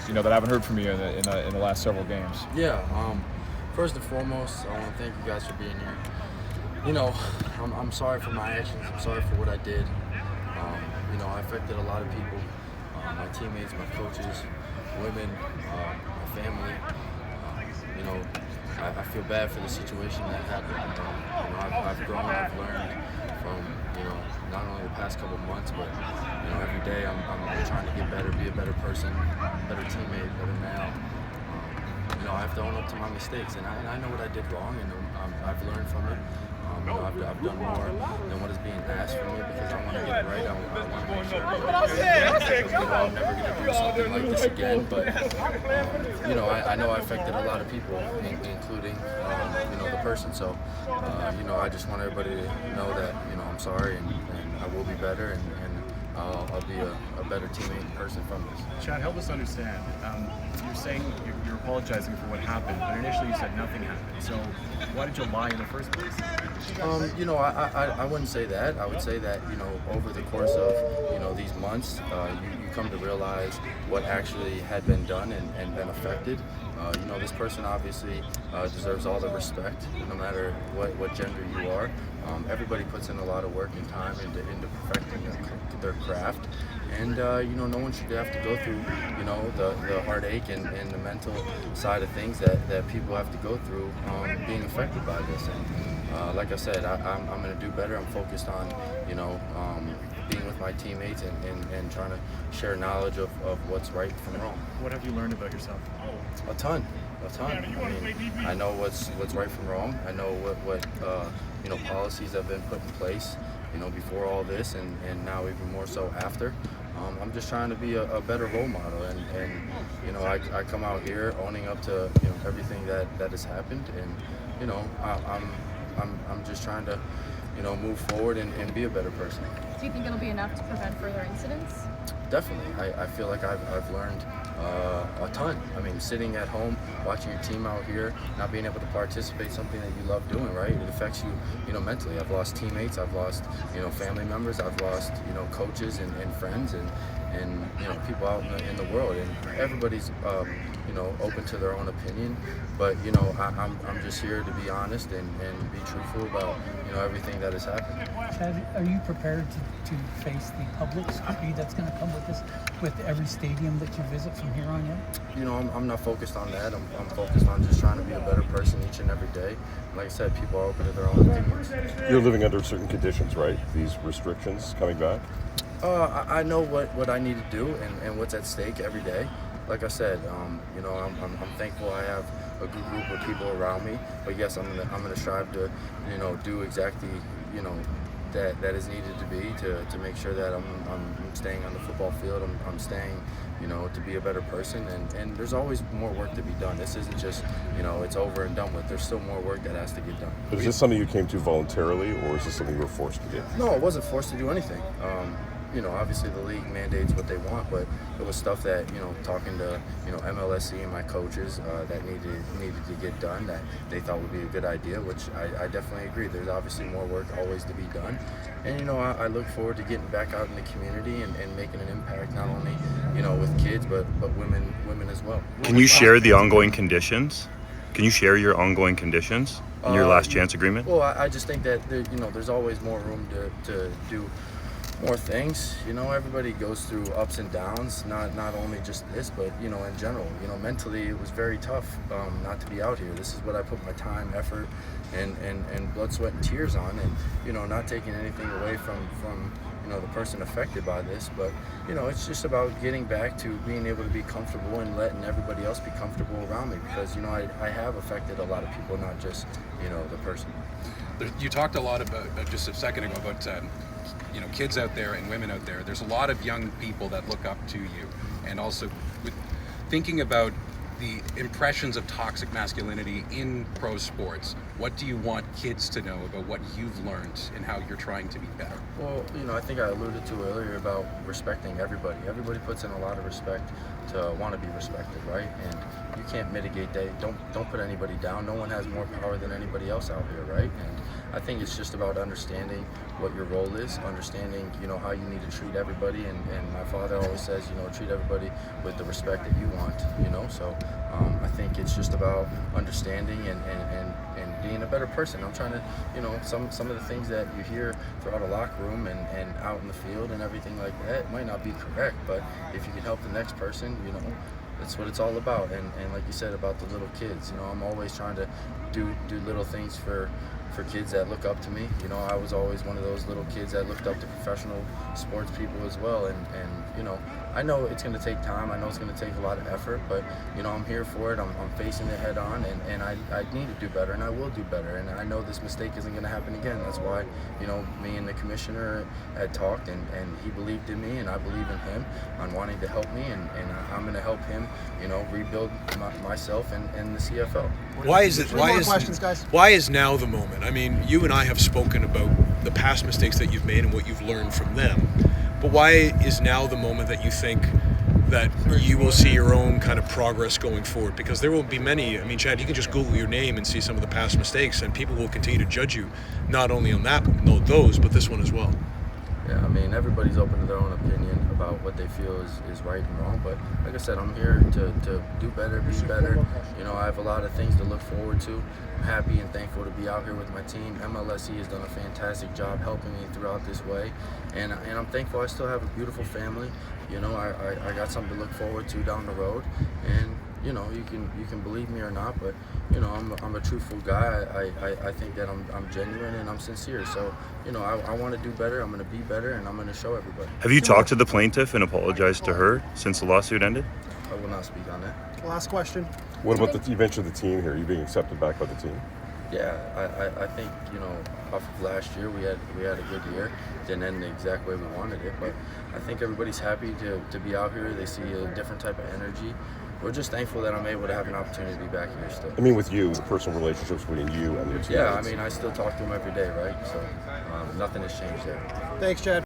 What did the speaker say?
that I haven't heard from you in the last several games. Yeah. First and foremost, I want to thank you guys for being here. I'm sorry for my actions. I'm sorry for what I did. I affected a lot of people, my teammates, my coaches, women, my family. I feel bad for the situation that happened. I've grown, I've learned from, not only the past couple of months, but, every day I'm trying to get better, be a better person, better teammate, better male. I have to own up to my mistakes, and I know what I did wrong, and I've learned from it. I've done more than what is being asked from me because I want to get it right. I want to make sure I'm never going to do something like this again. But I know I affected a lot of people, including the person. So I just want everybody to know that I'm sorry, and I will be better, and I'll be a better teammate and person from this. Chad, help us understand. You're saying you're apologizing for what happened, but initially you said nothing happened. So why did you lie in the first place? I wouldn't say that. I would say that, over the course of, these months, you come to realize what actually had been done and been affected. This person obviously deserves all the respect, no matter what gender you are. Everybody puts in a lot of work and time into perfecting their craft. And, no one should have to go through, the heartache and the mental side of things that people have to go through being affected by this. And like I said, I'm going to do better. I'm focused on, being with my teammates and trying to share knowledge of what's right from wrong. What have you learned about yourself? A ton. I know what's right from wrong. I know what policies have been put in place, before all this, and now even more so after. I'm just trying to be a better role model, and I come out here owning up to everything that has happened, and I'm just trying to move forward and be a better person. Do you think it'll be enough to prevent further incidents? Definitely. I feel like I've learned a ton. Sitting at home, watching your team out here, not being able to participate, something that you love doing, right? It affects you, mentally. I've lost teammates, I've lost, family members, I've lost, coaches and friends and people out in the world. And everybody's, open to their own opinion. But, I'm just here to be honest and be truthful about, everything that has happened. Chad, are you prepared to face the public scrutiny that's going to come with this, with every stadium that you visit from here on in? I'm not focused on that. I'm focused on just trying to be a better person each and every day. Like I said, people are open to their own opinions. You're living under certain conditions, right? These restrictions coming back? I know what I need to do and what's at stake every day. Like I said, I'm thankful I have a good group of people around me. But yes, I'm gonna strive to, do exactly, that is needed to be to make sure that I'm staying on the football field. I'm staying, to be a better person. And there's always more work to be done. This isn't just, it's over and done with. There's still more work that has to get done. But is this something you came to voluntarily, or is this something you were forced to do? No, I wasn't forced to do anything. Obviously the league mandates what they want, but it was stuff that, talking to, MLSC and my coaches that needed to get done that they thought would be a good idea, which I definitely agree. There's obviously more work always to be done. And, I look forward to getting back out in the community and making an impact, not only, with kids, but women as well. Can you share the ongoing conditions? Can you share your ongoing conditions in your last chance agreement? Well, I just think that, there's always more room to do more things. Everybody goes through ups and downs, not only just this, but in general. Mentally it was very tough not to be out here. This is what I put my time, effort, and blood, sweat, and tears on, and not taking anything away from the person affected by this, but it's just about getting back to being able to be comfortable and letting everybody else be comfortable around me, because I have affected a lot of people, not just the person. You talked a lot about just a second ago about kids out there and women out there. There's a lot of young people that look up to you, and also with thinking about the impressions of toxic masculinity in pro sports. What do you want kids to know about what you've learned and how you're trying to be better? Well, I think I alluded to earlier about respecting everybody. Everybody puts in a lot of respect to want to be respected, right? And you can't mitigate that. Don't put anybody down. No one has more power than anybody else out here, right? And I think it's just about understanding what your role is, understanding, how you need to treat everybody. And my father always says, treat everybody with the respect that you want, So I think it's just about understanding and being a better person. I'm trying to, some of the things that you hear throughout a locker room and out in the field and everything like that might not be correct, but if you can help the next person, that's what it's all about. And like you said about the little kids, I'm always trying to do little things for kids that look up to me. I was always one of those little kids that looked up to professional sports people as well. And I know it's going to take time. I know it's going to take a lot of effort, but, I'm here for it. I'm facing it head on, and I need to do better, and I will do better. And I know this mistake isn't going to happen again. That's why, me and the commissioner had talked, and he believed in me, and I believe in him on wanting to help me, and I'm going to help him, rebuild myself and the CFL. Why is now the moment? I mean, you and I have spoken about the past mistakes that you've made and what you've learned from them. But why is now the moment that you think that you will see your own kind of progress going forward? Because there will be many. I mean, Chad, you can just Google your name and see some of the past mistakes, and people will continue to judge you, not only on those, but this one as well. Yeah, I mean, everybody's open to their own opinion about what they feel is right and wrong. But like I said, I'm here to do better, be better. I have a lot of things to look forward to. I'm happy and thankful to be out here with my team. MLSE has done a fantastic job helping me throughout this way. And I'm thankful I still have a beautiful family. I got something to look forward to down the road. And you can believe me or not, but I'm a truthful guy. I think that I'm genuine and I'm sincere. So I want to do better. I'm going to be better, and I'm going to show everybody. Have you talked to the plaintiff and apologized to her since the lawsuit ended? I will not speak on that. Last question. What about you mentioned the team here? You being accepted back by the team? Yeah, I think off of last year we had a good year. Didn't end the exact way we wanted it, but I think everybody's happy to be out here. They see a different type of energy. We're just thankful that I'm able to have an opportunity to be back here still. I mean, with you, the personal relationships between you and your team. Yeah, I mean, I still talk to them every day, right? So nothing has changed there. Thanks, Chad.